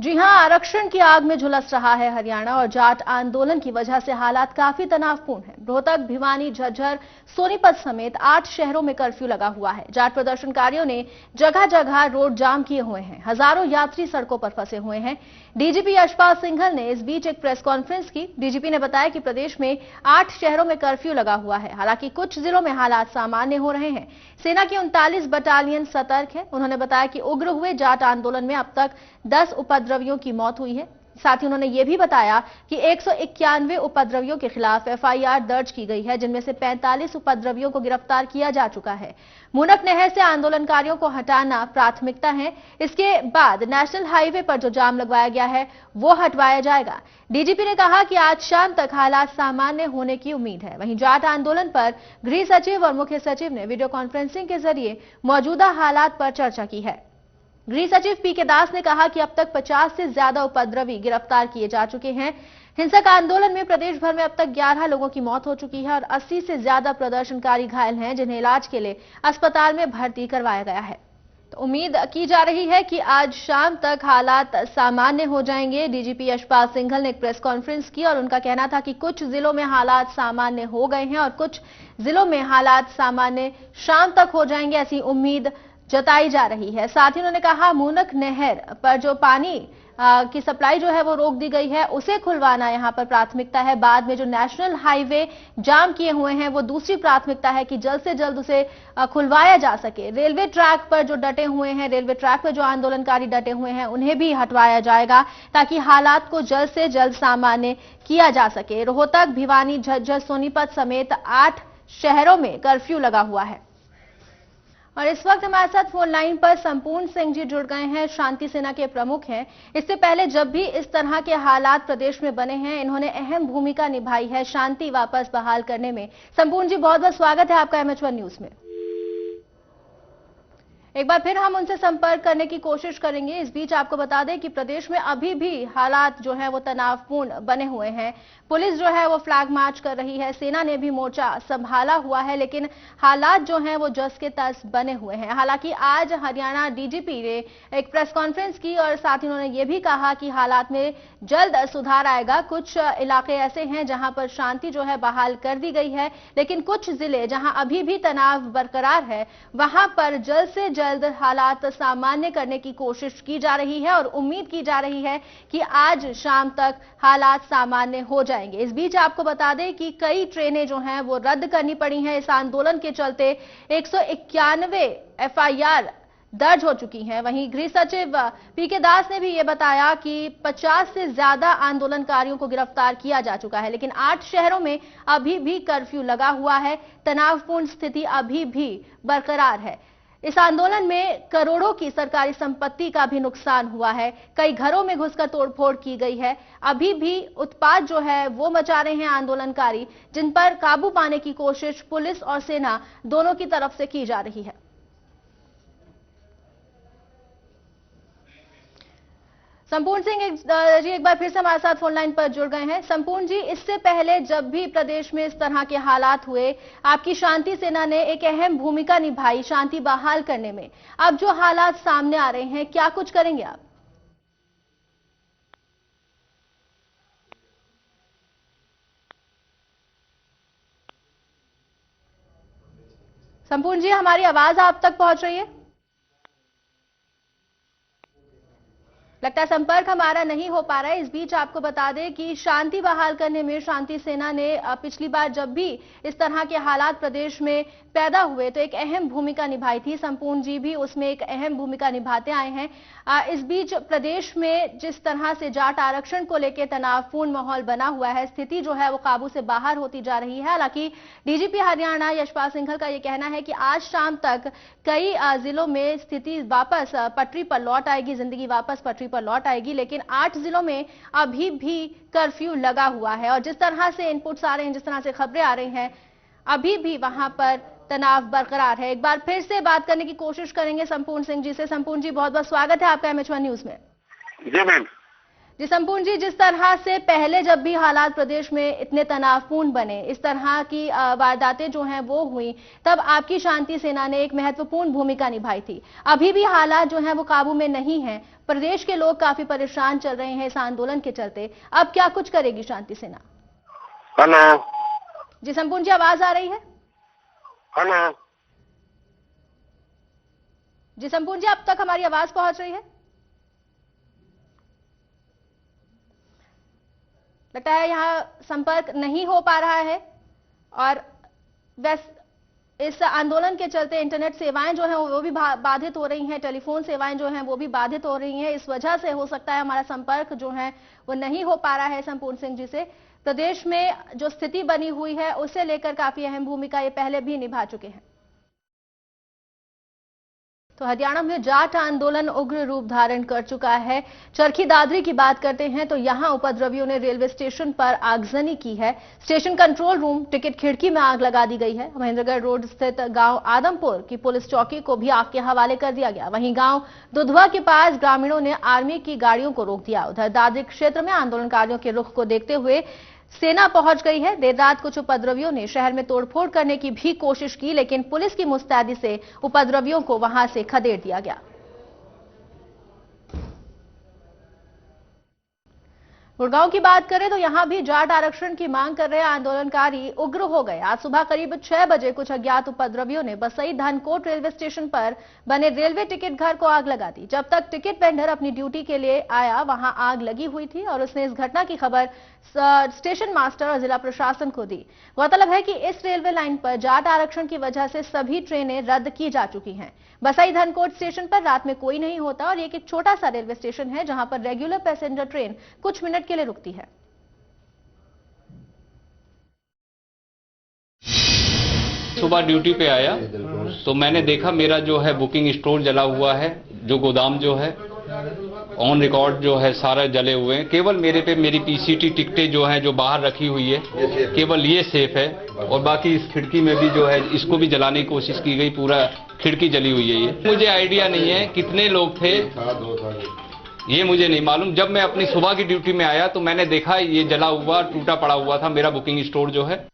जी हां, आरक्षण की आग में झुलस रहा है हरियाणा और जाट आंदोलन की वजह से हालात काफी तनावपूर्ण हैं। रोहतक, भिवानी, झज्जर, सोनीपत समेत 8 शहरों में कर्फ्यू लगा हुआ है। जाट प्रदर्शनकारियों ने जगह जगह रोड जाम किए हुए हैं। हजारों यात्री सड़कों पर फंसे हुए हैं। डीजीपी यशपाल सिंघल ने इस बीच एक प्रेस कॉन्फ्रेंस की। डीजीपी ने बताया कि प्रदेश में 8 शहरों में कर्फ्यू लगा हुआ है। हालांकि कुछ जिलों में हालात सामान्य हो रहे हैं। सेना की 39 बटालियन सतर्क है। उन्होंने बताया कि उग्र हुए जाट आंदोलन में अब तक 10 उपद्रवियों की मौत हुई है। साथ ही उन्होंने यह भी बताया कि 191 उपद्रवियों के खिलाफ एफआईआर दर्ज की गई है, जिनमें से 45 उपद्रवियों को गिरफ्तार किया जा चुका है। मुनक नहर से आंदोलनकारियों को हटाना प्राथमिकता है। इसके बाद नेशनल हाईवे पर जो जाम लगवाया गया है वो हटवाया जाएगा। डीजीपी ने कहा कि आज शाम तक हालात सामान्य होने की उम्मीद है। वहीं जाट आंदोलन पर गृह सचिव और मुख्य सचिव ने वीडियो कॉन्फ्रेंसिंग के जरिए मौजूदा हालात पर चर्चा की है। गृह सचिव पीके दास ने कहा कि अब तक 50 से ज्यादा उपद्रवी गिरफ्तार किए जा चुके हैं। हिंसक आंदोलन में प्रदेश भर में अब तक 11 लोगों की मौत हो चुकी है और 80 से ज्यादा प्रदर्शनकारी घायल हैं, जिन्हें इलाज के लिए अस्पताल में भर्ती करवाया गया है। तो उम्मीद की जा रही है कि आज शाम तक हालात सामान्य हो जाएंगे। डीजीपी यशपाल सिंघल ने एक प्रेस कॉन्फ्रेंस की और उनका कहना था कि कुछ जिलों में हालात सामान्य हो गए हैं और कुछ जिलों में हालात सामान्य शाम तक हो जाएंगे, ऐसी उम्मीद जताई जा रही है। साथ ही उन्होंने कहा मूनक नहर पर जो पानी की सप्लाई जो है वो रोक दी गई है, उसे खुलवाना यहां पर प्राथमिकता है। बाद में जो नेशनल हाईवे जाम किए हुए हैं वो दूसरी प्राथमिकता है कि जल्द से जल्द उसे खुलवाया जा सके। रेलवे ट्रैक पर जो डटे हुए हैं, रेलवे ट्रैक पर जो आंदोलनकारी डटे हुए हैं, उन्हें भी हटवाया जाएगा ताकि हालात को जल्द से जल्द सामान्य किया जा सके। रोहतक, भिवानी, झज्जर, सोनीपत समेत 8 शहरों में कर्फ्यू लगा हुआ है। और इस वक्त हमारे साथ फोन लाइन पर संपूर्ण सिंह जी जुड़ गए हैं, शांति सेना के प्रमुख हैं। इससे पहले जब भी इस तरह के हालात प्रदेश में बने हैं, इन्होंने अहम भूमिका निभाई है शांति वापस बहाल करने में। संपूर्ण जी, बहुत बहुत स्वागत है आपका MH1 न्यूज में। एक बार फिर हम उनसे संपर्क करने की कोशिश करेंगे। इस बीच आपको बता दें कि प्रदेश में अभी भी हालात जो है वो तनावपूर्ण बने हुए हैं। पुलिस जो है वो फ्लैग मार्च कर रही है, सेना ने भी मोर्चा संभाला हुआ है, लेकिन हालात जो हैं वो जस के तस बने हुए हैं। हालांकि आज हरियाणा डीजीपी ने एक प्रेस कॉन्फ्रेंस की और साथ ही उन्होंने ये भी कहा कि हालात में जल्द सुधार आएगा। कुछ इलाके ऐसे हैं जहां पर शांति जो है बहाल कर दी गई है, लेकिन कुछ जिले जहां अभी भी तनाव बरकरार है, वहां पर जल्द से जल्द हालात सामान्य करने की कोशिश की जा रही है और उम्मीद की जा रही है कि आज शाम तक हालात सामान्य हो जाएंगे। इस बीच आपको बता दें कि कई ट्रेनें जो हैं वो रद्द करनी पड़ी हैं इस आंदोलन के चलते। 191 एफआईआर दर्ज हो चुकी हैं। वहीं गृह सचिव पीके दास ने भी ये बताया कि 50 से ज्यादा आंदोलनकारियों को गिरफ्तार किया जा चुका है, लेकिन 8 शहरों में अभी भी कर्फ्यू लगा हुआ है। तनावपूर्ण स्थिति अभी भी बरकरार है। इस आंदोलन में करोड़ों की सरकारी संपत्ति का भी नुकसान हुआ है। कई घरों में घुसकर तोड़फोड़ की गई है। अभी भी उत्पात जो है वो मचा रहे हैं आंदोलनकारी, जिन पर काबू पाने की कोशिश पुलिस और सेना दोनों की तरफ से की जा रही है। संपूर्ण सिंह जी एक बार फिर से हमारे साथ फोन लाइन पर जुड़ गए हैं। संपूर्ण जी, इससे पहले जब भी प्रदेश में इस तरह के हालात हुए, आपकी शांति सेना ने एक अहम भूमिका निभाई शांति बहाल करने में। अब जो हालात सामने आ रहे हैं, क्या कुछ करेंगे आप? संपूर्ण जी, हमारी आवाज आप तक पहुंच रही है? लगता है संपर्क हमारा नहीं हो पा रहा है। इस बीच आपको बता दें कि शांति बहाल करने में शांति सेना ने पिछली बार जब भी इस तरह के हालात प्रदेश में पैदा हुए तो एक अहम भूमिका निभाई थी। संपूर्ण जी भी उसमें एक अहम भूमिका निभाते आए हैं। इस बीच प्रदेश में जिस तरह से जाट आरक्षण को लेकर तनावपूर्ण माहौल बना हुआ है, स्थिति जो है वो काबू से बाहर होती जा रही है। हालांकि डीजीपी हरियाणा यशपाल सिंघल का ये कहना है कि आज शाम तक कई जिलों में स्थिति वापस पटरी पर लौट आएगी, जिंदगी वापस पटरी पर लौट आएगी, लेकिन 8 जिलों में अभी भी कर्फ्यू लगा हुआ है। और जिस तरह से इनपुट्स आ रहे हैं, जिस तरह से खबरें आ रही हैं, अभी भी वहां पर तनाव बरकरार है। एक बार फिर से बात करने की कोशिश करेंगे संपूर्ण सिंह जी से। संपूर्ण जी, बहुत बहुत स्वागत है आपका MH1 न्यूज में। जी मैम। जी संपूर्ण जी, जिस तरह से पहले जब भी हालात प्रदेश में इतने तनावपूर्ण बने, इस तरह की वारदातें जो हैं वो हुई, तब आपकी शांति सेना ने एक महत्वपूर्ण भूमिका निभाई थी। अभी भी हालात जो हैं वो काबू में नहीं हैं, प्रदेश के लोग काफी परेशान चल रहे हैं इस आंदोलन के चलते। अब क्या कुछ करेगी शांति सेना? हेलो जी संपूर्ण जी, आवाज आ रही है? हेलो जी संपूर्ण जी, अब तक हमारी आवाज पहुंच रही है? लगता है यहां संपर्क नहीं हो पा रहा है और इस आंदोलन के चलते इंटरनेट सेवाएं जो हैं वो भी बाधित हो रही हैं, टेलीफोन सेवाएं जो हैं वो भी बाधित हो रही हैं। इस वजह से हो सकता है हमारा संपर्क जो है वो नहीं हो पा रहा है संपूर्ण सिंह जी से। प्रदेश में जो स्थिति बनी हुई है उसे लेकर काफी अहम भूमिका ये पहले भी निभा चुके हैं। तो हरियाणा में जाट आंदोलन उग्र रूप धारण कर चुका है। चरखी दादरी की बात करते हैं तो यहां उपद्रवियों ने रेलवे स्टेशन पर आगजनी की है। स्टेशन कंट्रोल रूम, टिकट खिड़की में आग लगा दी गई है। महेंद्रगढ़ रोड स्थित गांव आदमपुर की पुलिस चौकी को भी आग के हवाले कर दिया गया। वहीं गांव दुधवा के पास ग्रामीणों ने आर्मी की गाड़ियों को रोक दिया। उधर दादरी क्षेत्र में आंदोलनकारियों के रुख को देखते हुए सेना पहुंच गई है। देर रात कुछ उपद्रवियों ने शहर में तोड़फोड़ करने की भी कोशिश की, लेकिन पुलिस की मुस्तैदी से उपद्रवियों को वहां से खदेड़ दिया गया। गुड़गांव की बात करें तो यहां भी जाट आरक्षण की मांग कर रहे आंदोलनकारी उग्र हो गए। आज सुबह करीब 6 बजे कुछ अज्ञात उपद्रवियों ने बसई धनकोट रेलवे स्टेशन पर बने रेलवे टिकट घर को आग लगा दी। जब तक टिकट वेंडर अपनी ड्यूटी के लिए आया, वहां आग लगी हुई थी और उसने इस घटना की खबर स्टेशन मास्टर और जिला प्रशासन को दी। गौरतलब है कि इस रेलवे लाइन पर जाट आरक्षण की वजह से सभी ट्रेनें रद्द की जा चुकी हैं। बसई धनकोट स्टेशन पर रात में कोई नहीं होता और एक छोटा सा रेलवे स्टेशन है जहां पर रेगुलर पैसेंजर ट्रेन कुछ मिनट के लिए रुकती है। सुबह ड्यूटी पे आया तो मैंने देखा मेरा जो है बुकिंग स्टोर जला हुआ है, जो गोदाम जो है ऑन रिकॉर्ड जो है सारा जले हुए हैं। केवल मेरे पे मेरी पीसीटी टिकटें जो हैं जो बाहर रखी हुई है, केवल ये सेफ है और बाकी इस खिड़की में भी जो है इसको भी जलाने की कोशिश की गई, पूरा खिड़की जली हुई है। ये मुझे आइडिया नहीं है कितने लोग थे, ये मुझे नहीं मालूम। जब मैं अपनी सुबह की ड्यूटी में आया तो मैंने देखा ये जला हुआ टूटा पड़ा हुआ था मेरा बुकिंग स्टोर जो है।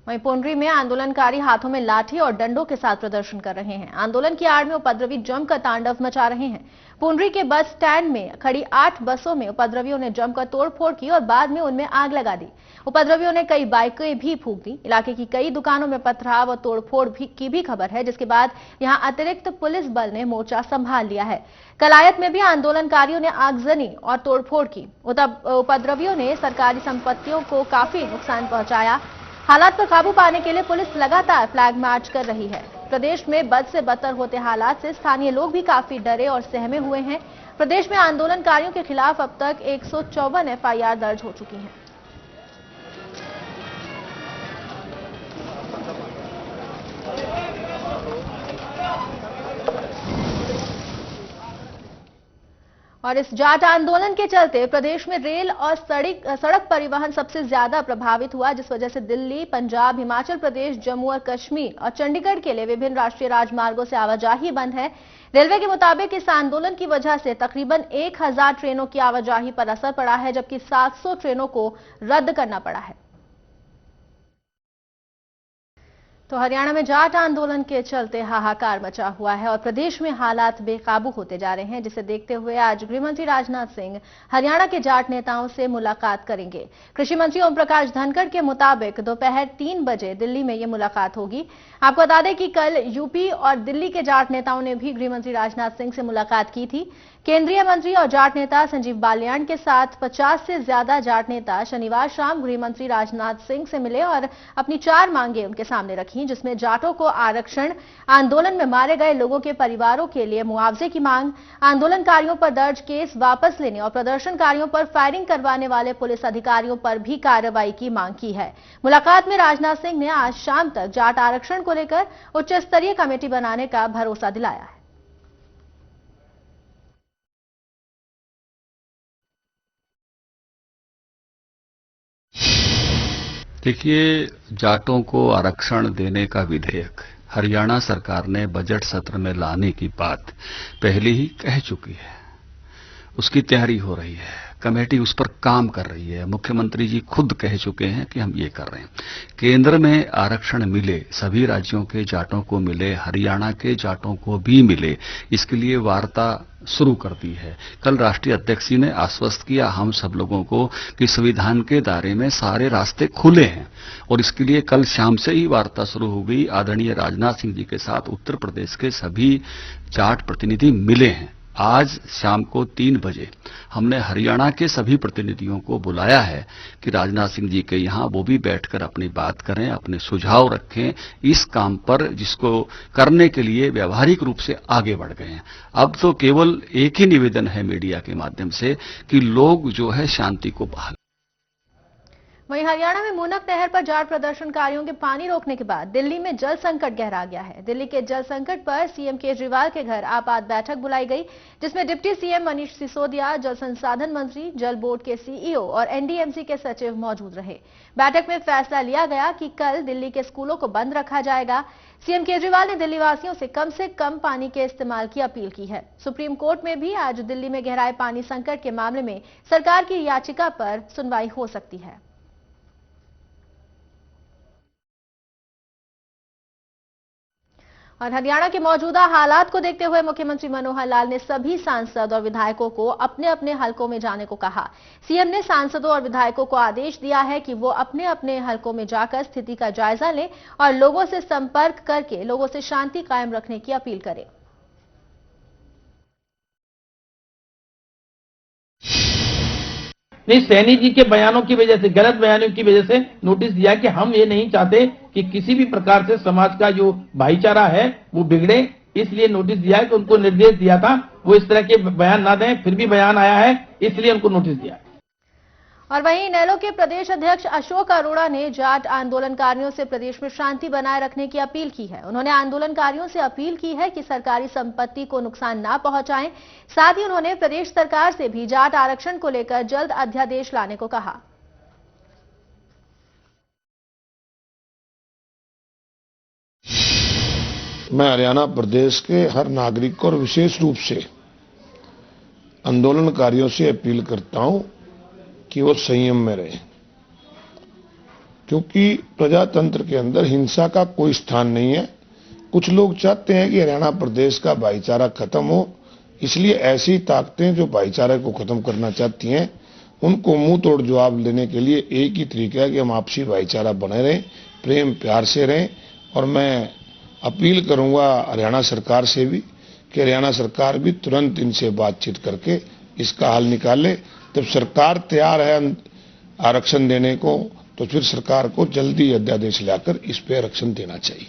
वहीं पुंडरी में आंदोलनकारी हाथों में लाठी और डंडों के साथ प्रदर्शन कर रहे हैं। आंदोलन की आड़ में उपद्रवी जमकर तांडव मचा रहे हैं। पुंडरी के बस स्टैंड में खड़ी 8 बसों में उपद्रवियों ने जमकर तोड़फोड़ की और बाद में उनमें आग लगा दी। उपद्रवियों ने कई बाइकें भी फूंक दी। इलाके की कई दुकानों में पथराव और तोड़फोड़ की भी खबर है, जिसके बाद यहां अतिरिक्त पुलिस बल ने मोर्चा संभाल लिया है। कलायत में भी आंदोलनकारियों ने आगजनी और तोड़फोड़ की। उपद्रवियों ने सरकारी संपत्तियों को काफी नुकसान पहुंचाया। हालात पर काबू पाने के लिए पुलिस लगातार फ्लैग मार्च कर रही है। प्रदेश में बद से बदतर होते हालात से स्थानीय लोग भी काफी डरे और सहमे हुए हैं। प्रदेश में आंदोलनकारियों के खिलाफ अब तक 154 एफआईआर दर्ज हो चुकी हैं। और इस जाट आंदोलन के चलते प्रदेश में रेल और सड़क परिवहन सबसे ज्यादा प्रभावित हुआ, जिस वजह से दिल्ली, पंजाब, हिमाचल प्रदेश, जम्मू और कश्मीर और चंडीगढ़ के लिए विभिन्न राष्ट्रीय राजमार्गों से आवाजाही बंद है। रेलवे के मुताबिक इस आंदोलन की वजह से तकरीबन 1000 ट्रेनों की आवाजाही पर असर पड़ा है, जबकि 700 ट्रेनों को रद्द करना पड़ा है। तो हरियाणा में जाट आंदोलन के चलते हाहाकार मचा हुआ है और प्रदेश में हालात बेकाबू होते जा रहे हैं, जिसे देखते हुए आज गृहमंत्री राजनाथ सिंह हरियाणा के जाट नेताओं से मुलाकात करेंगे। कृषि मंत्री ओम प्रकाश धनखड़ के मुताबिक दोपहर 3 बजे दिल्ली में ये मुलाकात होगी। आपको बता दें कि कल यूपी और दिल्ली के जाट नेताओं ने भी गृहमंत्री राजनाथ सिंह से मुलाकात की थी। केंद्रीय मंत्री और जाट नेता संजीव बालियान के साथ 50 से ज्यादा जाट नेता शनिवार शाम गृहमंत्री राजनाथ सिंह से मिले और अपनी 4 मांगे उनके सामने रखी, जिसमें जाटों को आरक्षण, आंदोलन में मारे गए लोगों के परिवारों के लिए मुआवजे की मांग, आंदोलनकारियों पर दर्ज केस वापस लेने और प्रदर्शनकारियों पर फायरिंग करवाने वाले पुलिस अधिकारियों पर भी कार्रवाई की मांग की है। मुलाकात में राजनाथ सिंह ने आज शाम तक जाट आरक्षण को लेकर उच्च स्तरीय कमेटी बनाने का भरोसा दिलाया है। देखिए, जाटों को आरक्षण देने का विधेयक हरियाणा सरकार ने बजट सत्र में लाने की बात पहले ही कह चुकी है उसकी तैयारी हो रही है, कमेटी उस पर काम कर रही है। मुख्यमंत्री जी खुद कह चुके हैं कि हम ये कर रहे हैं। केंद्र में आरक्षण मिले, सभी राज्यों के जाटों को मिले, हरियाणा के जाटों को भी मिले, इसके लिए वार्ता शुरू कर दी है। कल राष्ट्रीय अध्यक्ष जी ने आश्वस्त किया हम सब लोगों को कि संविधान के दायरे में सारे रास्ते खुले हैं और इसके लिए कल शाम से ही वार्ता शुरू हो गई। आदरणीय राजनाथ सिंह जी के साथ उत्तर प्रदेश के सभी जाट प्रतिनिधि मिले हैं। आज शाम को 3 बजे हमने हरियाणा के सभी प्रतिनिधियों को बुलाया है कि राजनाथ सिंह जी के यहां वो भी बैठकर अपनी बात करें, अपने सुझाव रखें इस काम पर, जिसको करने के लिए व्यावहारिक रूप से आगे बढ़ गए हैं। अब तो केवल एक ही निवेदन है मीडिया के माध्यम से कि लोग जो है शांति को बहाल। वहीं हरियाणा में मूनक नहर पर जाट प्रदर्शनकारियों के पानी रोकने के बाद दिल्ली में जल संकट गहरा गया है। दिल्ली के जल संकट पर सीएम केजरीवाल के घर आपात बैठक बुलाई गई, जिसमें डिप्टी सीएम मनीष सिसोदिया, जल संसाधन मंत्री, जल बोर्ड के सीईओ और एनडीएमसी के सचिव मौजूद रहे। बैठक में फैसला लिया गया कि कल दिल्ली के स्कूलों को बंद रखा जाएगा। सीएम केजरीवाल ने दिल्ली वासियों से कम पानी के इस्तेमाल की अपील की है। सुप्रीम कोर्ट में भी आज दिल्ली में गहराए पानी संकट के मामले में सरकार की याचिका पर सुनवाई हो सकती है। और हरियाणा के मौजूदा हालात को देखते हुए मुख्यमंत्री मनोहर लाल ने सभी सांसद और विधायकों को अपने अपने हलकों में जाने को कहा। सीएम ने सांसदों और विधायकों को आदेश दिया है कि वो अपने अपने हलकों में जाकर स्थिति का जायजा लें और लोगों से संपर्क करके लोगों से शांति कायम रखने की अपील करें। नहीं, सैनी जी के बयानों की वजह से, गलत बयानों की वजह से नोटिस दिया कि हम ये नहीं चाहते कि किसी भी प्रकार से समाज का जो भाईचारा है वो बिगड़े, इसलिए नोटिस दिया है। कि उनको निर्देश दिया था वो इस तरह के बयान ना दें, फिर भी बयान आया है, इसलिए उनको नोटिस दिया है। और वहीं इनेलो के प्रदेश अध्यक्ष अशोक अरोड़ा ने जाट आंदोलनकारियों से प्रदेश में शांति बनाए रखने की अपील की है। उन्होंने आंदोलनकारियों से अपील की है कि सरकारी संपत्ति को नुकसान ना पहुंचाएं। साथ ही उन्होंने प्रदेश सरकार से भी जाट आरक्षण को लेकर जल्द अध्यादेश लाने को कहा। मैं हरियाणा प्रदेश के हर नागरिक को और विशेष रूप से आंदोलनकारियों से अपील करता हूं कि वो संयम में रहें, क्योंकि प्रजातंत्र के अंदर हिंसा का कोई स्थान नहीं है। कुछ लोग चाहते हैं कि हरियाणा प्रदेश का भाईचारा खत्म हो, इसलिए ऐसी ताकतें जो भाईचारे को खत्म करना चाहती हैं उनको मुंह तोड़ जवाब देने के लिए एक ही तरीका है कि हम आपसी भाईचारा बने रहें, प्रेम प्यार से रहें। और मैं अपील करूंगा हरियाणा सरकार से भी कि हरियाणा सरकार भी तुरंत इनसे बातचीत करके इसका हल निकाले। जब सरकार तैयार है आरक्षण देने को, तो फिर सरकार को जल्दी अध्यादेश लाकर इस पे आरक्षण देना चाहिए।